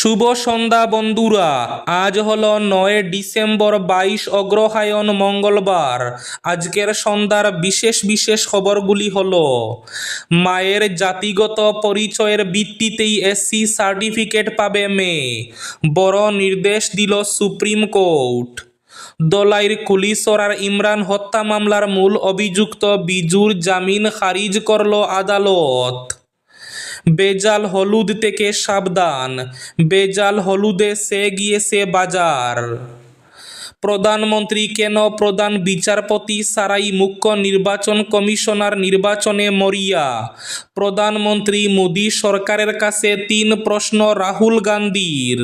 শুভ সন্ধ্যা বন্ধুরা। আজ হলো 9 ডিসেম্বর 22 অগ্রহায়ণ মঙ্গলবার। আজকের সন্ধ্যার বিশেষ বিশেষ খবরগুলি হলো: মায়ের জাতিগত পরিচয়ের ভিত্তিতেই এসসি সার্টিফিকেট পাবে মেয়ে, বড় নির্দেশ দিল সুপ্রিম কোর্ট। দলাইর কুলিসরার ইমরান হত্যা মামলার মূল অভিযুক্ত বিজুর জামিন খারিজ করল আদালত। বেজাল হলুদ থেকে সাবধান, বেজাল হলুদে সে গিয়েছে বাজার। প্রধানমন্ত্রী কেন প্রধান বিচারপতি ছাড়াই মুখ্য নির্বাচন কমিশনার নির্বাচনে মরিয়া? প্রধানমন্ত্রী মোদী সরকারের কাছে 3 প্রশ্ন রাহুল গান্ধীর।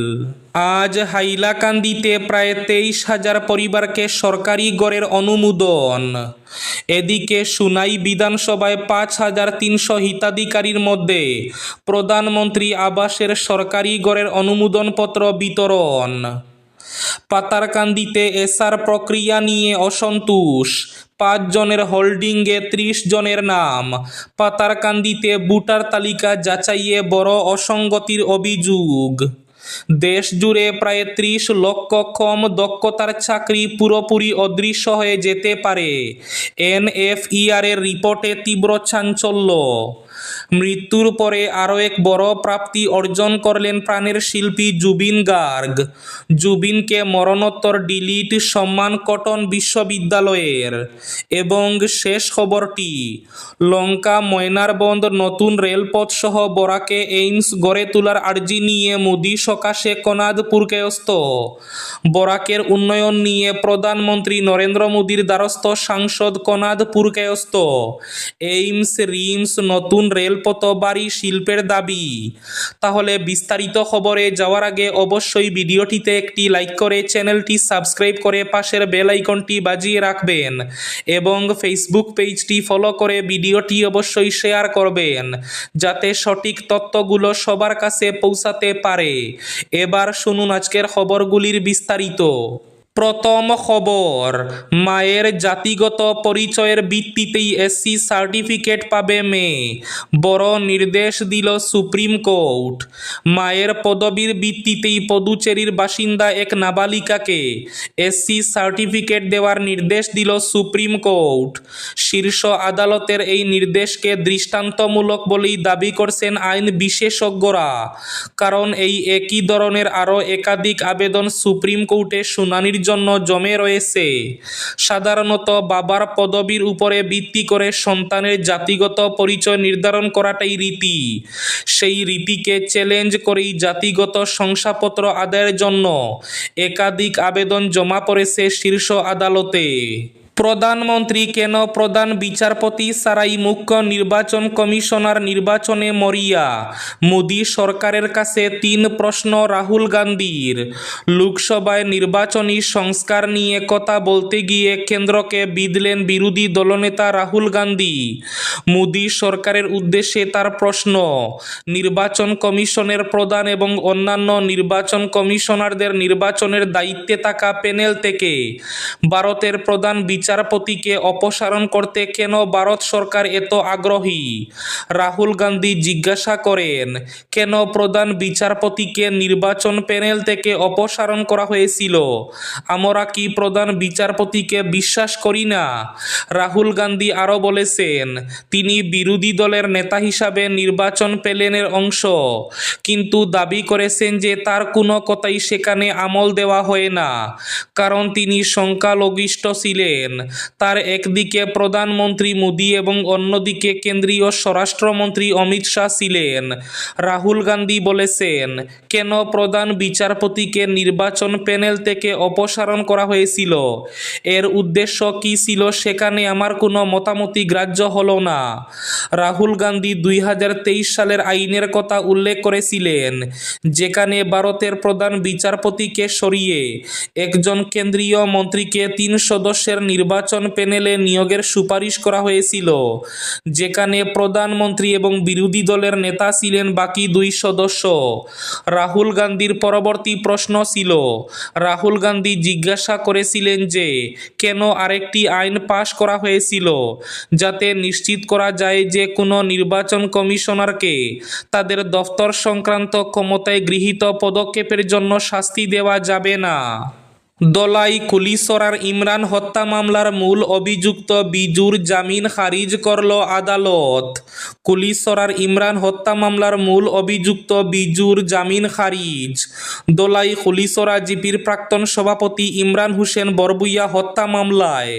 আজ হাইলাকান্দিতে প্রায় 23,000 পরিবারকে সরকারি ঘরের অনুমোদন। এদিকে সুনাই বিধানসভায় 5,300 হিতাধিকারীর মধ্যে প্রধানমন্ত্রী আবাসের সরকারি ঘরের অনুমোদনপত্র বিতরণ। পাতারকান্দিতে এসআর প্রক্রিয়া নিয়ে অসন্তোষ, 5 জনের হোল্ডিংয়ে 30 জনের নাম। পাতারকান্দিতে ভোটার তালিকা যাচাইয়ে বড় অসঙ্গতির অভিযোগ। দেশ জুড়ে প্রায় 30 লক্ষ কম দক্ষতার চাকরি পুরোপুরি অদৃশ্য হয়ে যেতে পারে, এনএফইআর এর রিপোর্টে তীব্র চাঞ্চল্য। মৃত্যুর পরে আরও এক বড় প্রাপ্তি অর্জন করলেন প্রাণের শিল্পী জুবিন গার্গ। জুবিনকে মরণোত্তর ডিলিট সম্মান কটন বিশ্ববিদ্যালয়ের। এবং শেষ খবরটি, লঙ্কা ময়নারবন্দ নতুন রেলপথ সহ বরাকে এইমস গড়ে তোলার আর্জি নিয়ে মোদী সকাশে কনাদপুরকেয়স্ত। বরাকের উন্নয়ন নিয়ে প্রধানমন্ত্রী নরেন্দ্র মোদীর দ্বারস্থ সাংসদ কনাদপুরকেয়স্ত। এইমস রিমস নতুন রেলপথ বাড়ি শিল্পের দাবি। তাহলে বিস্তারিত খবরে যাওয়ার আগে অবশ্যই ভিডিওটিতে একটি লাইক করে চ্যানেলটি সাবস্ক্রাইব করে পাশের বেল আইকনটি বাজিয়ে রাখবেন এবং ফেসবুক পেজটি ফলো করে ভিডিওটি অবশ্যই শেয়ার করবেন যাতে সঠিক তথ্যগুলো সবার কাছে পৌঁছাতে পারে। এবার শুনুন আজকের খবরগুলির বিস্তারিত। প্রথম খবর, মায়ের জাতিগত পরিচয়ের ভিত্তিতেই এসসি সার্টিফিকেট পাবে মেয়ে, বড় নির্দেশ দিল সুপ্রিম কোর্ট। মায়ের পদবীর ভিত্তিতেই পুদুচেরির বাসিন্দা এক নাবালিকাকে এসসি সার্টিফিকেট দেওয়ার নির্দেশ দিল সুপ্রিম কোর্ট। শীর্ষ আদালতের এই নির্দেশকে দৃষ্টান্তমূলক বলেই দাবি করছেন আইন বিশেষজ্ঞরা, কারণ এই একই ধরনের আরও একাধিক আবেদন সুপ্রিম কোর্টে শুনানির জন্য জমে রয়েছে। সাধারণত বাবার পদবীর উপরে ভিত্তি করে সন্তানের জাতিগত পরিচয় নির্ধারণ করাটাই রীতি। সেই রীতিকে চ্যালেঞ্জ করেই জাতিগত শংসাপত্র আদায়ের জন্য একাধিক আবেদন জমা পড়েছে শীর্ষ আদালতে। প্রধানমন্ত্রী কেন প্রধান বিচারপতি ছাড়াই মুখ্য নির্বাচন কমিশনার নির্বাচনে মরিয়া? মোদী সরকারের কাছে 3 প্রশ্ন রাহুল গান্ধীর। লোকসভায় নির্বাচনী সংস্কার নিয়ে কথা বলতে গিয়ে কেন্দ্রকে বিঁধলেন বিরোধী দলনেতা রাহুল গান্ধী। মোদী সরকারের উদ্দেশ্যে তার প্রশ্ন, নির্বাচন কমিশনের প্রধান এবং অন্যান্য নির্বাচন কমিশনারদের নির্বাচনের দায়িত্বে থাকা প্যানেল থেকে ভারতের প্রধান বিচারপতিকে অপসারণ করতে কেন ভারত সরকার এত আগ্রহী? রাহুল গান্ধী জিজ্ঞাসা করেন, কেন প্রধান বিচারপতিকে নির্বাচন প্যানেল থেকে অপসারণ করা হয়েছিল? আমরা কি প্রধান বিচারপতিকে বিশ্বাস করি না? রাহুল গান্ধী আরও বলেছেন, তিনি বিরোধী দলের নেতা হিসাবে নির্বাচন প্যানেলের অংশ, কিন্তু দাবি করেছেন যে তার কোনো কথাই সেখানে আমল দেওয়া হয় না, কারণ তিনি সংখ্যালঘিষ্ঠ ছিলেন। তার একদিকে প্রধানমন্ত্রী মোদী এবং অন্যদিকে কেন্দ্রীয় স্বরাষ্ট্রমন্ত্রী অমিত শাহ ছিলেন। রাহুল গান্ধী বলেছেন, কেন প্রধান বিচারপতিকে নির্বাচন প্যানেল থেকে অপসারণ করা হয়েছিল, এর উদ্দেশ্য কী ছিল সেখানে আমার কোনো মতামতই গ্রাহ্য হলো না। রাহুল গান্ধী 2023 সালের আইনের কথা উল্লেখ করেছিলেন, যেখানে ভারতের প্রধান বিচারপতিকে সরিয়ে একজন কেন্দ্রীয় মন্ত্রীকে 3 সদস্যের নির্বাচন প্যানেলে নিয়োগের সুপারিশ করা হয়েছিল, যেখানে প্রধানমন্ত্রী এবং বিরোধী দলের নেতা ছিলেন বাকি দুই সদস্য। রাহুল গান্ধীর পরবর্তী প্রশ্ন ছিল, রাহুল গান্ধী জিজ্ঞাসা করেছিলেন যে কেন আরেকটি আইন পাশ করা হয়েছিল যাতে নিশ্চিত করা যায় যে কোনো নির্বাচন কমিশনারকে তাদের দফতর সংক্রান্ত ক্ষমতায় গৃহীত পদক্ষেপের জন্য শাস্তি দেওয়া যাবে না। দলাই কুলিসরার ইমরান হত্যা মামলার মূল অভিযুক্ত বিজুর জামিন খারিজ করল আদালত। কুলিসরার ইমরান হত্যা মামলার মূল অভিযুক্ত বিজুর জামিন খারিজ। দলাই কুলিসরা জিপির প্রাক্তন সভাপতি ইমরান হোসেন বরবুইয়া হত্যা মামলায়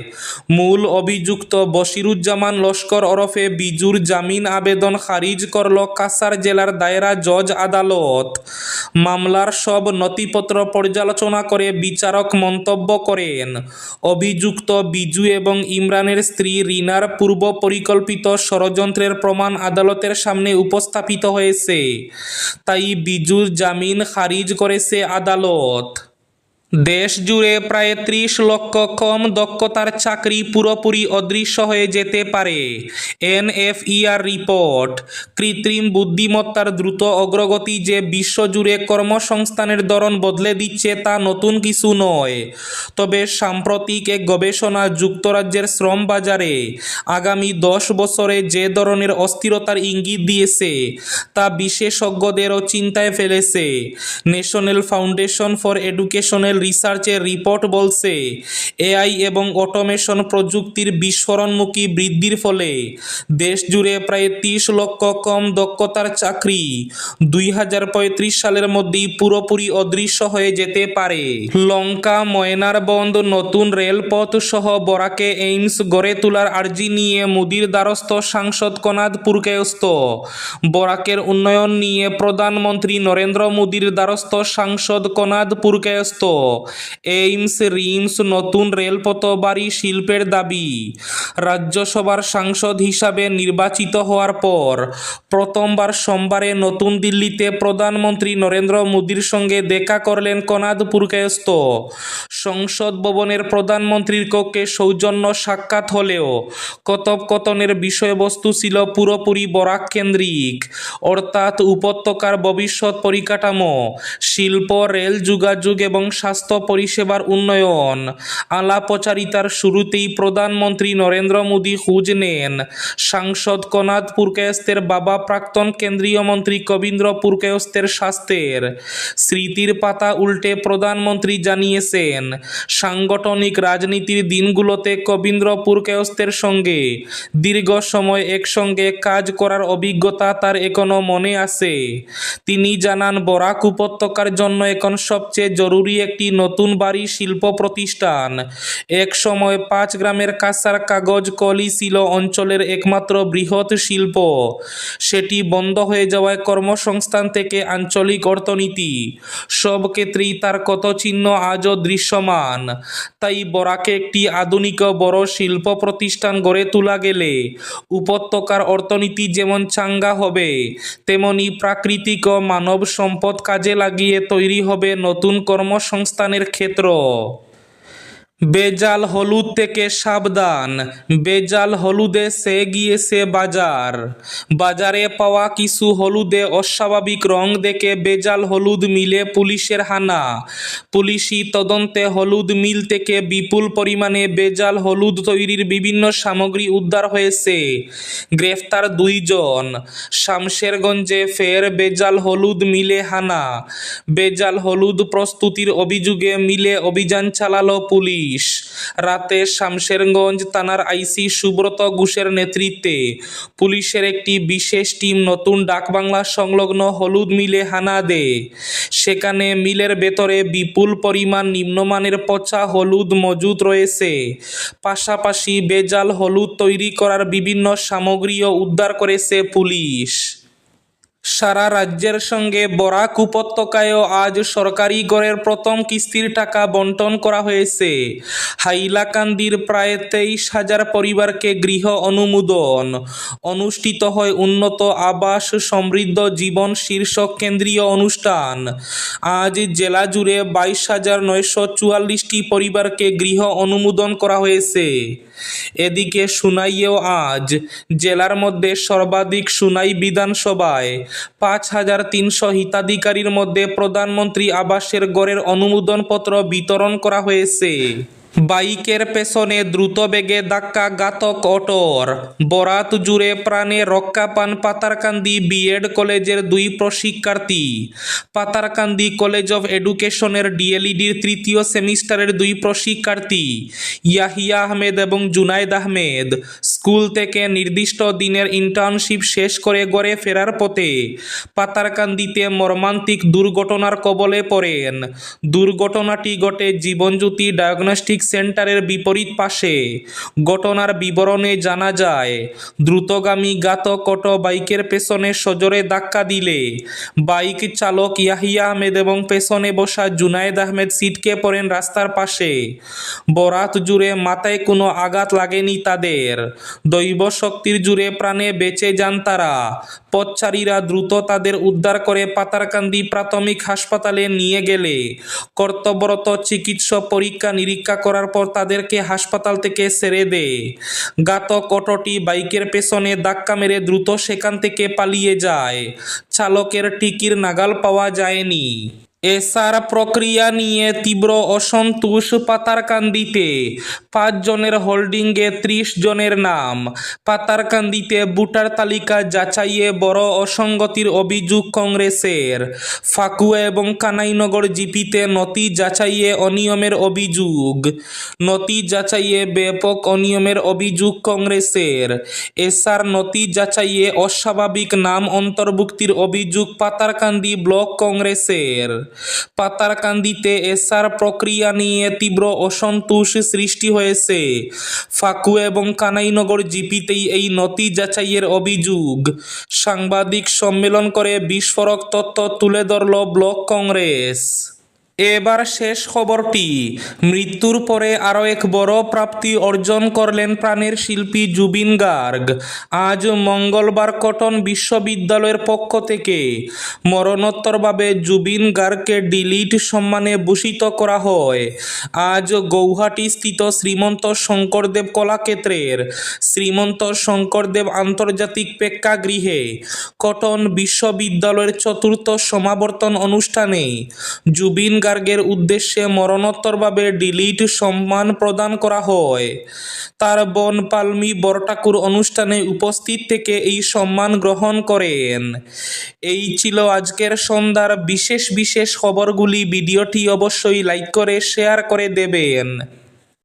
মূল অভিযুক্ত বশিরুজ্জামান লস্কর ওরফে বিজুর জামিন আবেদন খারিজ করল কাছাড় জেলার দায়রা জজ আদালত। মামলার সব নথিপত্র পর্যালোচনা করে বিচারক মন্তব্য করেন, অভিযুক্ত বিজু এবং ইমরানের স্ত্রী রিনার পূর্ব পরিকল্পিত ষড়যন্ত্রের প্রমাণ আদালতের সামনে উপস্থাপিত হয়েছে, তাই বিজুর জামিন খারিজ করেছে আদালত। দেশ জুড়ে প্রায় 30 লক্ষ কম দক্ষতার চাকরি পুরোপুরি অদৃশ্য হয়ে যেতে পারে, এনএফইআর রিপোর্ট। কৃত্রিম বুদ্ধিমত্তার দ্রুত অগ্রগতি যে বিশ্বজুড়ে কর্মসংস্থানের ধরন বদলে দিচ্ছে তা নতুন কিছু নয়, তবে সাম্প্রতিক এক গবেষণা যুক্তরাজ্যের শ্রম বাজারে আগামী 10 বছরে যে ধরনের অস্থিরতার ইঙ্গিত দিয়েছে তা বিশেষজ্ঞদেরও চিন্তায় ফেলেছে। ন্যাশনাল ফাউন্ডেশন ফর এডুকেশনাল রিসার্চের রিপোর্ট বলছে, এআই এবং অটোমেশন প্রযুক্তির বিস্ফোরণমুখী বৃদ্ধির ফলে দেশ জুড়ে প্রায় 30 লক্ষ কম দক্ষতার চাকরি 2035 সালের মধ্যেই পুরোপুরি অদৃশ্য হয়ে যেতে পারে। লঙ্কা ময়নারবন্দ নতুন রেলপথ সহ বরাকে এইমস গড়ে তোলার আর্জি নিয়ে মোদির দ্বারস্থ সাংসদ কনাদ পুরকায়স্থ। বরাকের উন্নয়ন নিয়ে প্রধানমন্ত্রী নরেন্দ্র মোদির দ্বারস্থ সাংসদ কনাদ পুরকায়স্থ। এইমস রিমস নতুন রেলপথ বাড়ি শিল্পের দাবি। রাজ্যসভার সাংসদ হিসাবে নির্বাচিত হওয়ার পর প্রথমবার সোমবারে নতুন দিল্লিতে প্রধানমন্ত্রী নরেন্দ্র মোদির সঙ্গে দেখা করলেন কনাদ পুরকায়স্থ। সংসদ ভবনের প্রধানমন্ত্রীর কক্ষে সৌজন্য সাক্ষাৎ হলেও কথোপকথনের বিষয়বস্তু ছিল পুরোপুরি বরাক কেন্দ্রিক, অর্থাৎ উপত্যকার ভবিষ্যৎ পরিকাঠামো, শিল্প, রেল যোগাযোগ এবং স্বাস্থ্য পরিষেবার উন্নয়ন। আলাপচারিতার শুরুতেই প্রধানমন্ত্রী নরেন্দ্র মোদী খোঁজ নেন সাংসদ কনাদ পুরকায়স্থের বাবা প্রাক্তন কেন্দ্রীয় মন্ত্রী কবীন্দ্র পুরকায়স্থের স্বাস্থ্যের। স্মৃতির পাতা উল্টে প্রধানমন্ত্রী জানিয়েছেন, সাংগঠনিক রাজনীতির দিনগুলোতে কবীন্দ্র পুরকায়স্থের সঙ্গে দীর্ঘ সময় একসঙ্গে কাজ করার অভিজ্ঞতা তার এখনো মনে আছে। তিনি জানান, বরাক উপত্যকার জন্য এখন সবচেয়ে জরুরি একটি নতুন বাড়ি শিল্প প্রতিষ্ঠান। এক সময় 5 গ্রামের কাঁচার কাগজ কলই ছিল অঞ্চলের একমাত্র বৃহৎ শিল্প। সেটি বন্ধ হয়ে যাওয়ায় কর্মসংস্থান থেকে আঞ্চলিক অর্থনীতি সব ক্ষেত্রেই তার ক্ষতচিহ্ন আজও দৃশ্যমান। তাই বরাকে একটি আধুনিক বড় শিল্প প্রতিষ্ঠান গড়ে তোলা গেলে উপত্যকার অর্থনীতি যেমন চাঙ্গা হবে, তেমনি প্রাকৃতিক ও মানব সম্পদ কাজে লাগিয়ে তৈরি হবে নতুন কর্মসংস্থানের ক্ষেত্র। বেজাল হলুদ থেকে সাবধান, বেজাল হলুদে সে গিয়েছে বাজার। বাজারে পাওয়া কিছু হলুদে অস্বাভাবিক রং দেখে বেজাল হলুদ মিলে পুলিশের হানা। পুলিশি তদন্তে হলুদ মিল থেকে বিপুল পরিমাণে বেজাল হলুদ তৈরির বিভিন্ন সামগ্রী উদ্ধার হয়েছে। গ্রেফতার 2 জন। শামশেরগঞ্জে ফের বেজাল হলুদ মিলে হানা। বেজাল হলুদ প্রস্তুতির অভিযোগে মিলে অভিযান চালালো পুলিশ। রাতে শামশেরগঞ্জ থানার আইসি সুব্রত ঘোষের নেতৃত্বে পুলিশের একটি বিশেষ টিম নতুন ডাকবাংলা সংলগ্ন হলুদ মিলে হানা দেয়। সেখানে মিলের ভেতরে বিপুল পরিমাণ নিম্নমানের পচা হলুদ মজুদ রয়েছে। পাশাপাশি বেজাল হলুদ তৈরি করার বিভিন্ন সামগ্রীও উদ্ধার করেছে পুলিশ। সারা রাজ্যের সঙ্গে বরাক উপত্যকায়ও আজ সরকারি গড়ের প্রথম কিস্তির টাকা বন্টন করা হয়েছে। হাইলাকান্দির প্রায় 23,000 পরিবারকে গৃহ অনুমোদন। অনুষ্ঠিত হয় উন্নত আবাস সমৃদ্ধ জীবন শীর্ষক কেন্দ্রীয় অনুষ্ঠান। আজ জেলা জুড়ে 22,944টি পরিবারকে গৃহ অনুমোদন করা হয়েছে। এদিকে সুনাইয়েও আজ জেলার মধ্যে সর্বাধিক সুনাই বিধানসভায় 5,300 হিতাধিকারীর মধ্যে প্রধানমন্ত্রী আবাসের গড়ের অনুমোদনপত্র বিতরণ করা হয়েছে। বাইকের পেছনে দ্রুতবেগে ধাক্কা ঘাতক অটোর। বরাত জুড়ে প্রাণে রক্ষা পান পাতারকান্দি বিএড কলেজের 2 প্রশিক্ষার্থী। পাতারকান্দি কলেজ অফ এডুকেশনের ডিএলইডির 3য় সেমিস্টারের 2 প্রশিক্ষার্থী ইয়াহিয়া আহমেদ এবং জুনায়েদ আহমেদ স্কুল থেকে নির্দিষ্ট দিনের ইন্টার্নশিপ শেষ করে ঘরে ফেরার পথে পাতারকান্দিতে মর্মান্তিক দুর্ঘটনার কবলে পড়েন। দুর্ঘটনাটি ঘটে জীবনজ্যোতি ডায়াগনস্টিক সেন্টারের বিপরীত পাশে। ঘটনার বিবরণে জানা যায়, দ্রুতগামী ঘাতক অটো বাইকের পেছনে সজোরে ধাক্কা দিলে বাইক চালক ইয়াহিয়া আহমেদ এবং পেছনে বসা জুনায়েদ আহমেদ ছিটকে পড়েন রাস্তার পাশে। বরাত জুড়ে মাথায় কোনো আঘাত লাগেনি তাদের। দৈব শক্তির জুড়ে প্রাণে বেঁচে যান তারা। পথচারীরা দ্রুত তাদের উদ্ধার করে পাতারকান্দি প্রাথমিক হাসপাতালে নিয়ে গেলে কর্তব্যরত চিকিৎসক পরীক্ষা নিরীক্ষা করার পর তাদেরকে হাসপাতাল থেকে ছেড়ে দেয়। ঘাতক অটোটি বাইকের পেছনে ধাক্কা মেরে দ্রুত সেখান থেকে পালিয়ে যায়। চালকের টিকির নাগাল পাওয়া যায়নি। এসআর প্রক্রিয়া নিয়ে তীব্র অসন্তোষ পাতারকান্দিতে। 5 জনের হোল্ডিংয়ে 30 জনের নাম। পাতারকান্দিতে ভোটার তালিকা যাচাইয়ে বড় অসঙ্গতির অভিযোগ কংগ্রেসের। ফাকুয়া এবং কানাইনগর জিপিতে নথি যাচাইয়ে অনিয়মের অভিযোগ। নথি যাচাইয়ে ব্যাপক অনিয়মের অভিযোগ কংগ্রেসের। এসআর নথি যাচাইয়ে অস্বাভাবিক নাম অন্তর্ভুক্তির অভিযোগ পাতারকান্দি ব্লক কংগ্রেসের। পাতারকান্দিতে এসআর প্রক্রিয়া নিয়ে তীব্র অসন্তোষ সৃষ্টি হয়েছে। ফাকুয়া এবং কানাইনগর জিপিতেই এই নথি যাচাইয়ের অভিযোগ। সাংবাদিক সম্মেলন করে বিস্ফোরক তথ্য তুলে ধরল ব্লক কংগ্রেস। এবার শেষ খবরটি। মৃত্যুর পরে আরও এক বড় প্রাপ্তি অর্জন করলেন প্রাণের শিল্পী জুবিন গার্গ। আজ মঙ্গলবার কটন বিশ্ববিদ্যালয়ের পক্ষ থেকে মরণোত্তরভাবে জুবিন গার্গকে ডিলিট সম্মানে ভূষিত করা হয়। আজ গৌহাটিস্থিত শ্রীমন্ত শঙ্করদেব কলাক্ষেত্রের শ্রীমন্ত শঙ্করদেব আন্তর্জাতিক প্রেক্ষাগৃহে কটন বিশ্ববিদ্যালয়ের 4র্থ সমাবর্তন অনুষ্ঠানে জুবিন গার্গের উদ্দেশ্যে মরণোত্তরভাবে ডিলিট সম্মান প্রদান করা হয়। তার বোন পালমি বরঠাকুর অনুষ্ঠানে উপস্থিত থেকে এই সম্মান গ্রহণ করেন। এই ছিল আজকের সন্ধ্যার বিশেষ খবরগুলি। ভিডিওটি অবশ্যই লাইক করে শেয়ার করে দেবেন।